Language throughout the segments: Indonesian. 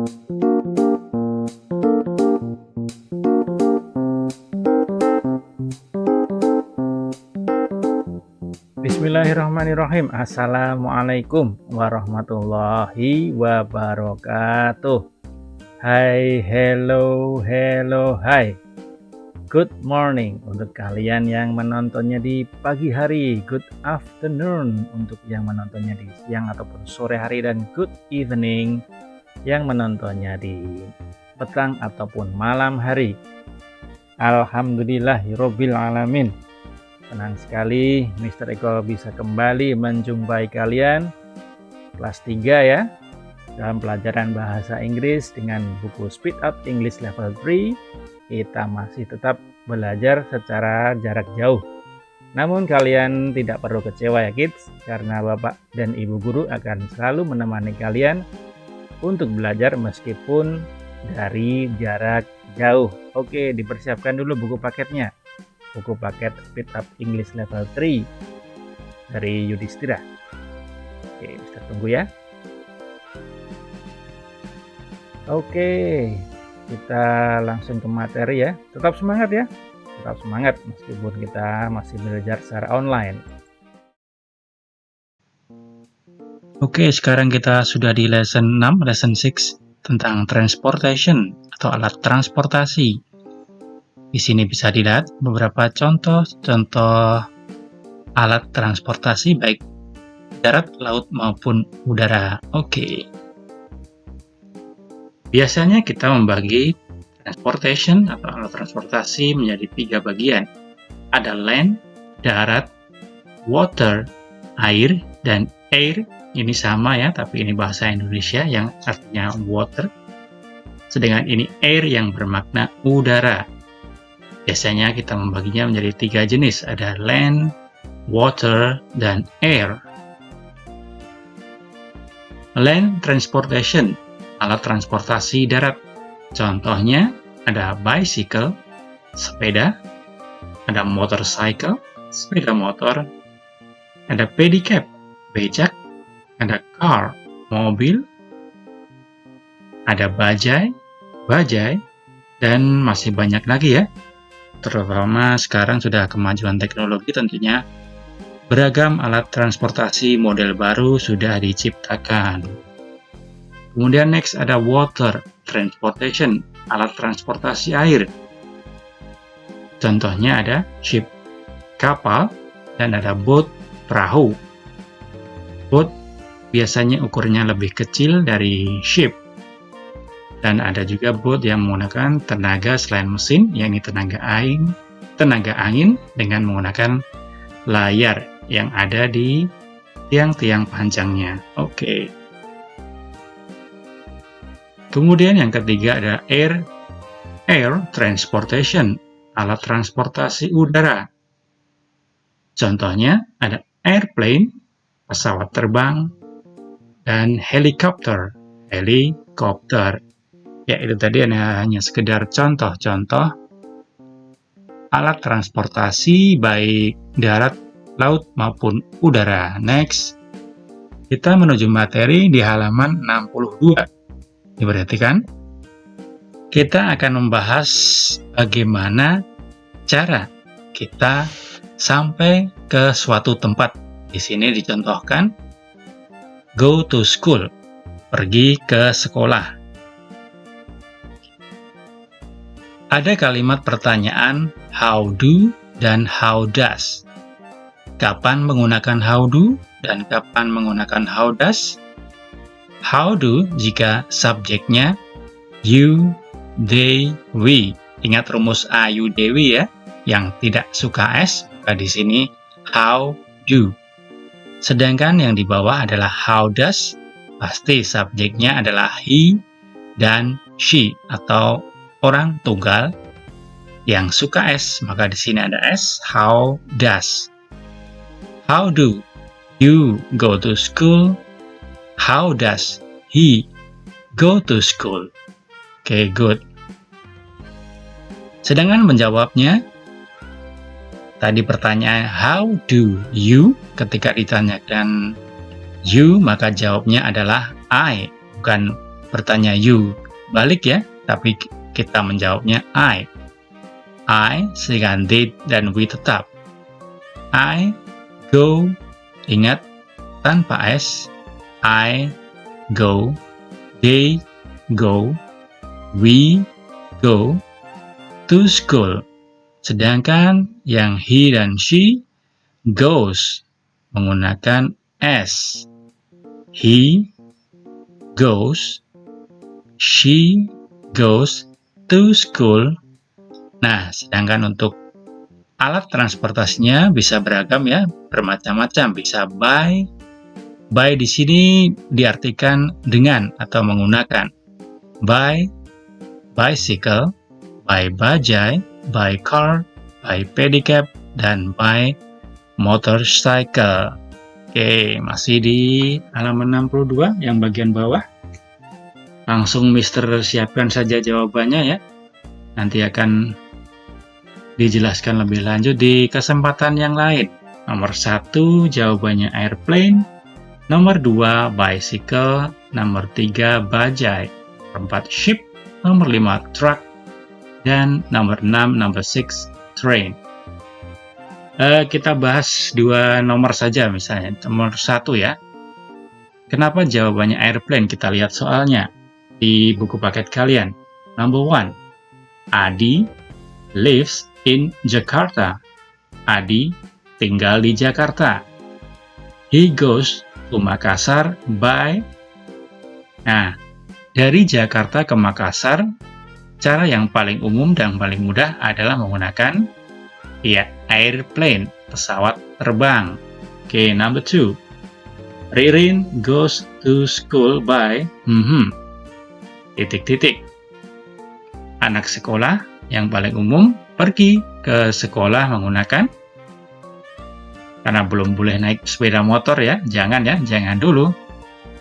Bismillahirrahmanirrahim. Assalamualaikum warahmatullahi wabarakatuh. Hai, hello, hai. Good morning untuk kalian yang menontonnya di pagi hari. Good afternoon untuk yang menontonnya di siang ataupun sore hari. Dan good evening yang menontonnya di petang ataupun malam hari. Alhamdulillahirabbil alamin. Senang sekali Mr. Eko bisa kembali menjumpai kalian kelas 3 ya, dalam pelajaran bahasa Inggris dengan buku Speed Up English Level 3. Kita masih tetap belajar secara jarak jauh. Namun kalian tidak perlu kecewa ya kids, karena Bapak dan Ibu Guru akan selalu menemani kalian untuk belajar meskipun dari jarak jauh. Oke, dipersiapkan dulu buku paketnya. Buku paket Speed Up English Level 3 dari Yudhistira. Oke, bisa tunggu ya. Oke, kita langsung ke materi ya. Tetap semangat ya. Tetap semangat meskipun kita masih belajar secara online. Oke, sekarang kita sudah di lesson 6, lesson 6 tentang transportation atau alat transportasi. Di sini bisa dilihat beberapa contoh alat transportasi baik darat, laut maupun udara. Oke. Biasanya kita membagi transportation atau alat transportasi menjadi 3 bagian. Ada land, darat, water, air, dan air. Ini sama ya, tapi ini bahasa Indonesia yang artinya water. Sedangkan ini air yang bermakna udara. Biasanya kita membaginya menjadi 3 jenis, ada land, water, dan air. Land transportation, alat transportasi darat. Contohnya ada bicycle, sepeda, ada motorcycle, sepeda motor, ada pedicab, becak, ada car, mobil, ada bajai, dan masih banyak lagi ya. Terutama sekarang sudah kemajuan teknologi tentunya beragam alat transportasi model baru sudah diciptakan. Kemudian next ada water transportation, alat transportasi air. Contohnya ada ship, kapal, dan ada boat, perahu. Boat biasanya ukurannya lebih kecil dari ship. Dan ada juga boat yang menggunakan tenaga selain mesin, yakni tenaga angin dengan menggunakan layar yang ada di tiang-tiang panjangnya. Oke. Kemudian yang ketiga ada air transportation, alat transportasi udara. Contohnya ada airplane, pesawat terbang, dan helikopter. Ya, itu tadi hanya sekedar contoh-contoh alat transportasi baik darat, laut, maupun udara. Next, kita menuju materi di halaman 62. Diperhatikan, kita akan membahas bagaimana cara kita sampai ke suatu tempat. Di sini dicontohkan, go to school, pergi ke sekolah. Ada kalimat pertanyaan how do dan how does. Kapan menggunakan how do dan kapan menggunakan how does? How do jika subjeknya you, they, we. Ingat rumus A, U, D, we ya, yang tidak suka S, maka di sini how do. Sedangkan yang di bawah adalah how does, pasti subjeknya adalah he dan she atau orang tunggal yang suka S, maka di sini ada S, how does. How do you go to school? How does he go to school? Oke, good. Sedangkan menjawabnya, tadi pertanyaan how do you, ketika ditanyakan you, maka jawabnya adalah I, bukan bertanya you, balik ya, tapi kita menjawabnya I. I, sedangkan they dan we tetap. I go, ingat, tanpa S. I go, they go, we go to school. Sedangkan yang he dan she goes menggunakan S. He goes, she goes to school. Nah, sedangkan untuk alat transportasinya bisa beragam ya, bermacam-macam. Bisa by. By di sini diartikan dengan atau menggunakan. By bicycle, by bajai, by car, by pedicab, dan by motorcycle. Oke, masih di halaman 62 yang bagian bawah. Langsung Mister siapkan saja jawabannya ya. Nanti akan dijelaskan lebih lanjut di kesempatan yang lain. Nomor 1 jawabannya airplane, nomor 2 bicycle, nomor 3 bajai, nomor 4 ship, nomor 5 truck, dan nomor 6 number 6 train. Kita bahas 2 nomor saja misalnya. Nomor 1 ya. Kenapa jawabannya airplane? Kita lihat soalnya di buku paket kalian. Number 1. Adi lives in Jakarta. Adi tinggal di Jakarta. He goes to Makassar by. Nah, dari Jakarta ke Makassar, cara yang paling umum dan paling mudah adalah menggunakan airplane, pesawat terbang. Oke, number 2. Ririn goes to school by Anak sekolah yang paling umum pergi ke sekolah menggunakan, karena belum boleh naik sepeda motor ya, jangan dulu.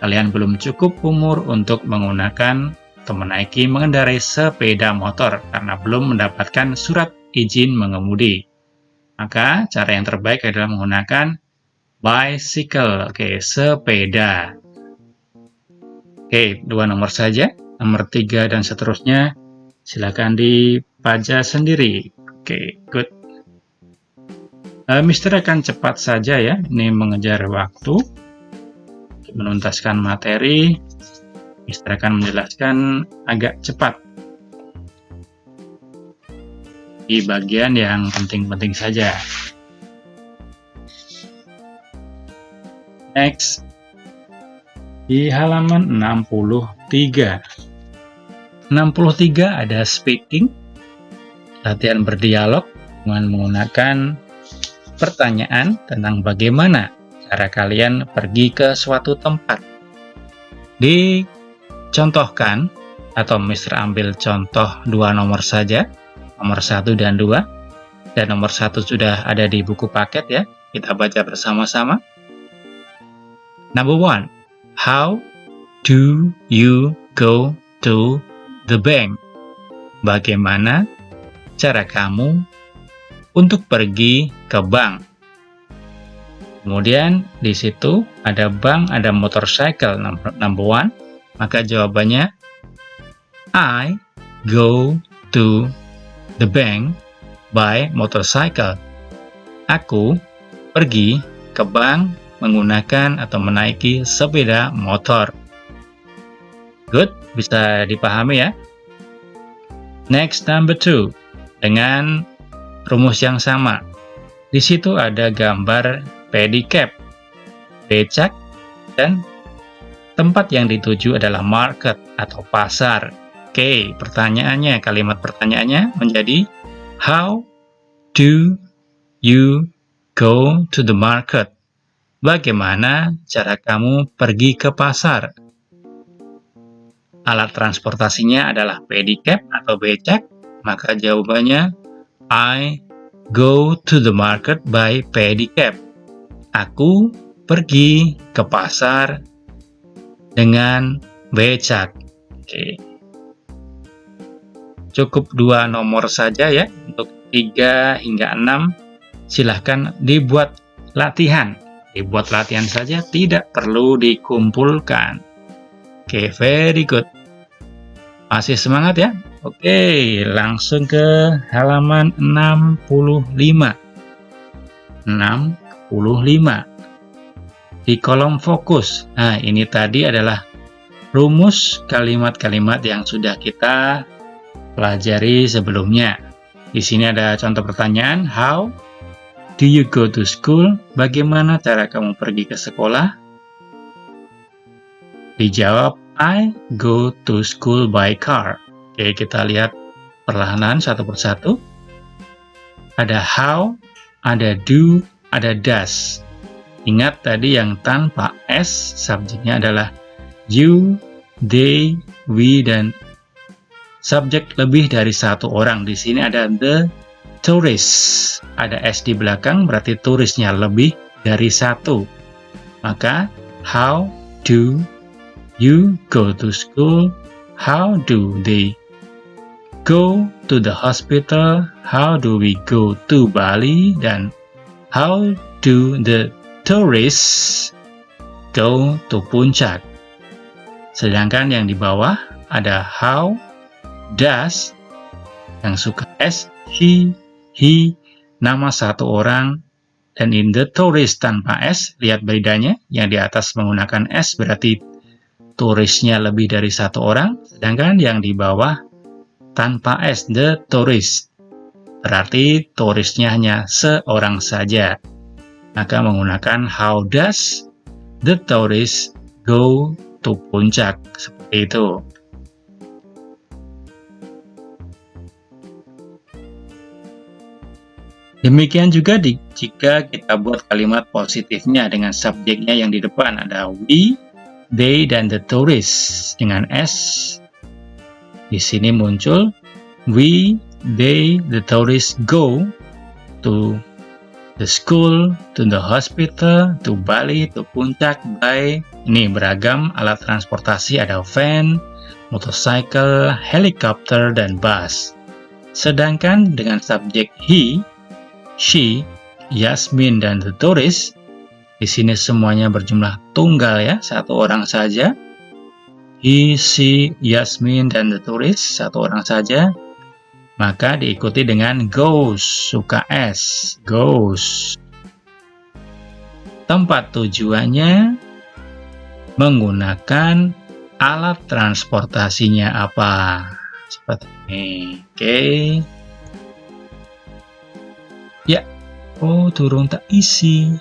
Kalian belum cukup umur untuk menggunakan atau mengendarai sepeda motor karena belum mendapatkan surat izin mengemudi. Maka cara yang terbaik adalah menggunakan bicycle. Oke, sepeda. Oke, 2 nomor saja. Nomor 3 dan seterusnya silakan dibaca sendiri. Oke, good. Mister akan cepat saja ya, ini mengejar waktu. Untuk menuntaskan materi, Mister akan menjelaskan agak cepat di bagian yang penting-penting saja. Next, di halaman 63. 63 ada speaking, latihan berdialog dengan menggunakan pertanyaan tentang bagaimana cara kalian pergi ke suatu tempat. Dicontohkan, atau Mister ambil contoh 2 nomor saja, nomor 1 dan 2, dan nomor 1 sudah ada di buku paket ya, kita baca bersama-sama. Number 1, how do you go to the bank? Bagaimana cara kamu untuk pergi ke bank? Kemudian di situ ada bank, ada motorcycle, number 1, maka jawabannya I go to the bank by motorcycle. Aku pergi ke bank menggunakan atau menaiki sepeda motor. Good, bisa dipahami ya. Next, number 2, dengan rumus yang sama. Di situ ada gambar pedicab, becak, dan tempat yang dituju adalah market atau pasar. Oke, pertanyaannya, kalimat pertanyaannya menjadi how do you go to the market? Bagaimana cara kamu pergi ke pasar? Alat transportasinya adalah pedicab atau becak, maka jawabannya I go to the market by pedicab. Aku pergi ke pasar dengan becak. Oke. Cukup 2 nomor saja ya. Untuk 3 hingga 6 silahkan dibuat latihan. Dibuat latihan saja, tidak perlu dikumpulkan. Oke, very good. Masih semangat ya? Oke, langsung ke halaman 65. 65. Di kolom fokus. Nah, ini tadi adalah rumus kalimat-kalimat yang sudah kita pelajari sebelumnya. Di sini ada contoh pertanyaan, how do you go to school? Bagaimana cara kamu pergi ke sekolah? Dijawab, I go to school by car. Oke, kita lihat perlahan satu persatu. Ada how, ada do, ada does. Ingat tadi yang tanpa S, subjeknya adalah you, they, we, dan subjek lebih dari satu orang. Di sini ada the tourist. Ada S di belakang, berarti turisnya lebih dari satu. Maka, how do you go to school? How do they go to the hospital? How do we go to Bali? Dan how do the tourists go to Puncak? Sedangkan yang di bawah ada how, does, yang suka S, he, nama satu orang, dan in the tourist tanpa S, lihat bedanya, yang di atas menggunakan S berarti turisnya lebih dari satu orang, sedangkan yang di bawah tanpa S, the tourist, berarti turisnya hanya seorang saja. Maka menggunakan how does the tourist go to Puncak, seperti itu. Demikian juga jika kita buat kalimat positifnya dengan subjeknya yang di depan, ada we, they, dan the tourists dengan S. Di sini muncul we, they, the tourists go to the school, to the hospital, to Bali, to Puncak by, ini beragam alat transportasi, ada van, motorcycle, helikopter, dan bus. Sedangkan dengan subjek he, she, Yasmin, dan the tourist, di sini semuanya berjumlah tunggal ya, satu orang saja. He, she, Yasmin, dan the tourist, satu orang saja. Maka diikuti dengan goes, suka S, goes. Tempat tujuannya menggunakan alat transportasinya apa? Seperti ini. Oke. Ya. Oh, turun tak isi.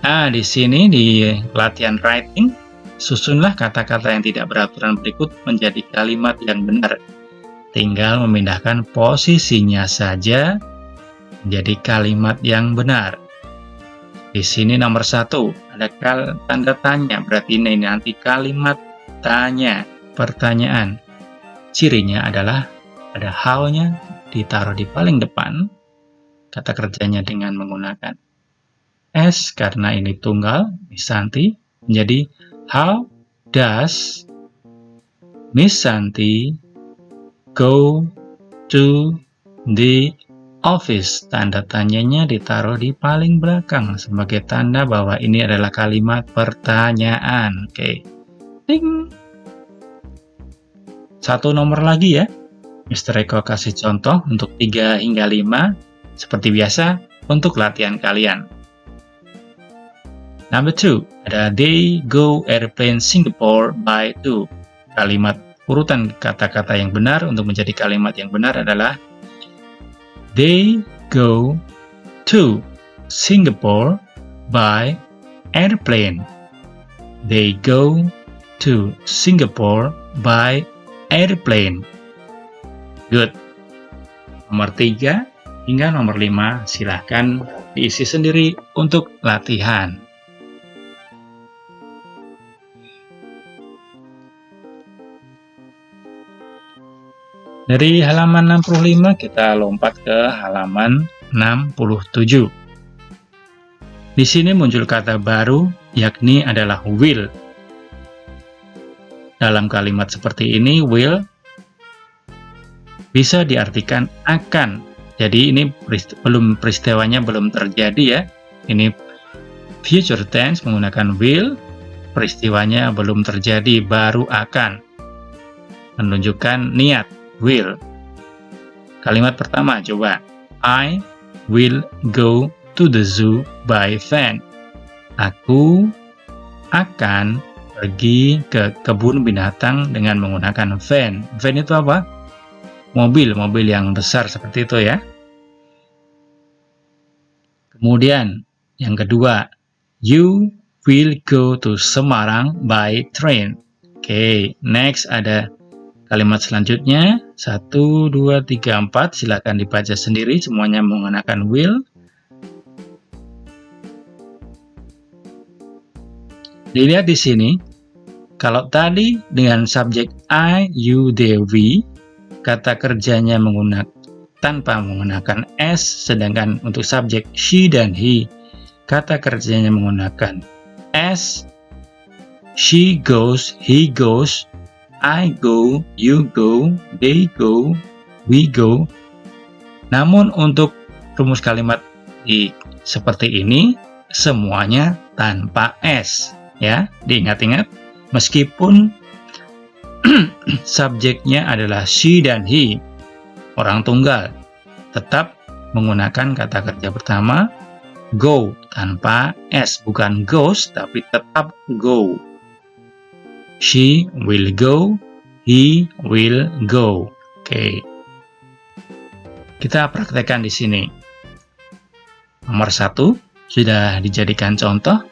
Nah, di sini di latihan writing, susunlah kata-kata yang tidak beraturan berikut menjadi kalimat yang benar. Tinggal memindahkan posisinya saja menjadi kalimat yang benar. Di sini nomor 1, ada tanda tanya, berarti ini nanti kalimat tanya, pertanyaan. Cirinya adalah ada how-nya ditaruh di paling depan, kata kerjanya dengan menggunakan S karena ini tunggal, Miss Santi, menjadi how does Miss Santi go to the office? Tanda tanyanya ditaruh di paling belakang sebagai tanda bahwa ini adalah kalimat pertanyaan. Oke. Ting. Satu nomor lagi ya. Mr. Eko kasih contoh untuk 3 hingga 5 seperti biasa untuk latihan kalian. Number 2, ada they go airplane Singapore by 2. Kalimat urutan kata-kata yang benar untuk menjadi kalimat yang benar adalah they go to Singapore by airplane. They go to Singapore by airplane. Good. Nomor 3 hingga nomor 5 silahkan diisi sendiri untuk latihan. Dari halaman 65 kita lompat ke halaman 67. Di sini muncul kata baru, yakni adalah will. Dalam kalimat seperti ini, will bisa diartikan akan. Jadi ini peristiwanya belum terjadi ya. Ini future tense menggunakan will, peristiwanya belum terjadi, baru akan. menunjukkan niat, will. Kalimat pertama, coba. I will go to the zoo by van. Aku akan pergi ke kebun binatang dengan menggunakan van. Van itu apa? Mobil yang besar seperti itu ya. Kemudian, yang kedua, you will go to Semarang by train. Oke, next ada kalimat selanjutnya. 1, 2, 3, 4. Silakan dibaca sendiri, semuanya menggunakan will. Dilihat di sini, kalau tadi dengan subjek I, you, they, we, kata kerjanya tanpa menggunakan S, sedangkan untuk subjek she dan he, kata kerjanya menggunakan S. She goes, he goes, I go, you go, they go, we go. Namun untuk rumus kalimat seperti ini, semuanya tanpa S. Ya, diingat-ingat, meskipun subjeknya adalah she dan he, orang tunggal, tetap menggunakan kata kerja pertama go tanpa S, bukan goes tapi tetap go. She will go, he will go. Oke. Kita praktekkan di sini. Nomor 1 sudah dijadikan contoh.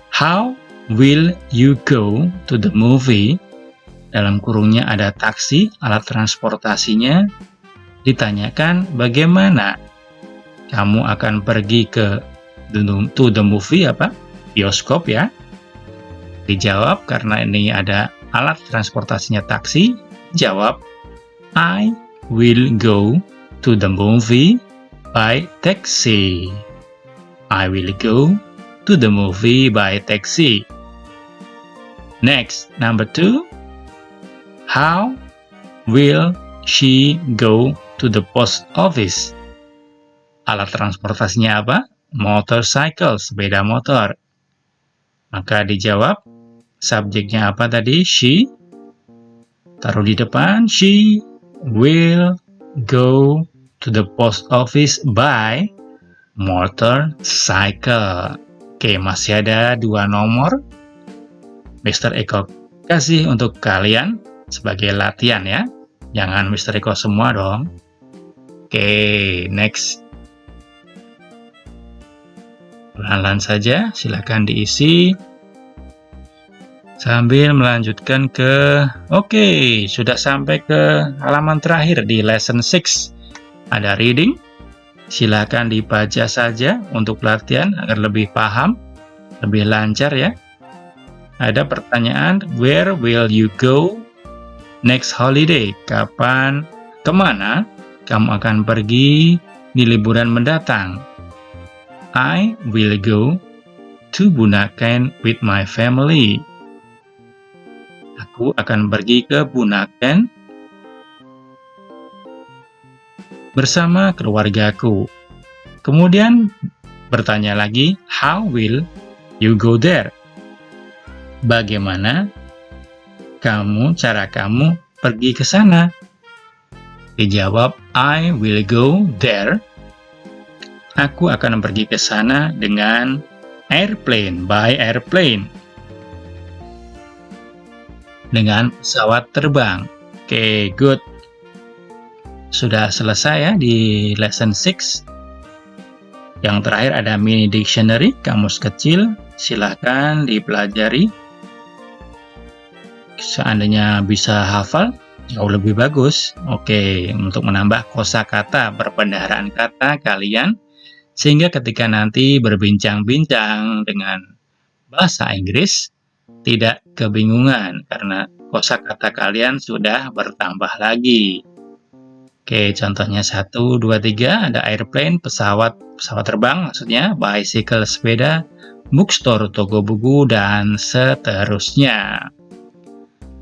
How will you go to the movie? Dalam kurungnya ada taksi, alat transportasinya. Ditanyakan bagaimana kamu akan pergi ke to the movie, bioskop ya. Dijawab karena ini ada alat transportasinya taksi. Jawab, I will go to the movie by taxi. I will go to the movie by taxi. Next, number 2. How will she go to the post office? Alat transportasinya apa? Motorcycle, sepeda motor. Maka dijawab, subjeknya apa tadi? She. Taruh di depan, she will go to the post office by motorcycle. Oke, masih ada 2 nomor. Mr. Eko kasih untuk kalian sebagai latihan ya. Jangan Mr. Eko semua dong. Oke, next. Pelan-pelan saja, silakan diisi. Sambil melanjutkan oke, sudah sampai ke halaman terakhir di lesson 6. Ada reading. Silakan dibaca saja untuk latihan agar lebih paham, lebih lancar ya. Ada pertanyaan, where will you go next holiday? Kemana kamu akan pergi di liburan mendatang? I will go to Bunaken with my family. Aku akan pergi ke Bunaken bersama keluargaku. Kemudian bertanya lagi, how will you go there? Bagaimana cara kamu pergi ke sana? Dijawab, I will go there. Aku akan pergi ke sana dengan airplane, by airplane. Dengan pesawat terbang. Oke, good. Sudah selesai ya di lesson 6. Yang terakhir ada mini dictionary, kamus kecil. Silahkan dipelajari. Seandainya bisa hafal, jauh lebih bagus. Oke, untuk menambah kosakata, perbendaharaan kata kalian, sehingga ketika nanti berbincang-bincang dengan bahasa Inggris, tidak kebingungan karena kosakata kalian sudah bertambah lagi. Oke, contohnya 1, 2, 3, ada airplane, pesawat terbang maksudnya, bicycle, sepeda, bookstore, toko buku, dan seterusnya.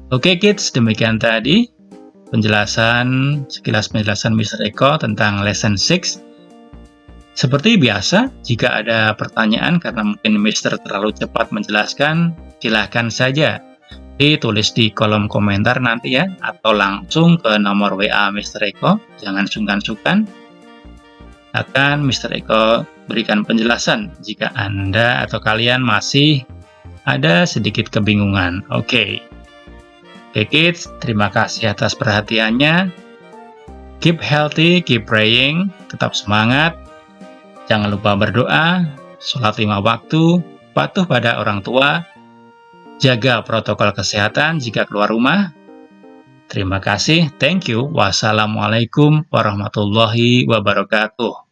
Oke kids, demikian tadi sekilas penjelasan Mr. Eko tentang lesson 6. Seperti biasa, jika ada pertanyaan karena mungkin Mr. terlalu cepat menjelaskan, silahkan saja Tulis di kolom komentar nanti ya, atau langsung ke nomor WA Mr. Eko. Jangan sungkan-sungkan. Akan Mr. Eko berikan penjelasan jika Anda atau kalian masih ada sedikit kebingungan. Oke, kids, terima kasih atas perhatiannya. Keep healthy, keep praying, tetap semangat. Jangan lupa berdoa, sholat 5 waktu, patuh pada orang tua, jaga protokol kesehatan jika keluar rumah. Terima kasih, thank you. Wassalamualaikum warahmatullahi wabarakatuh.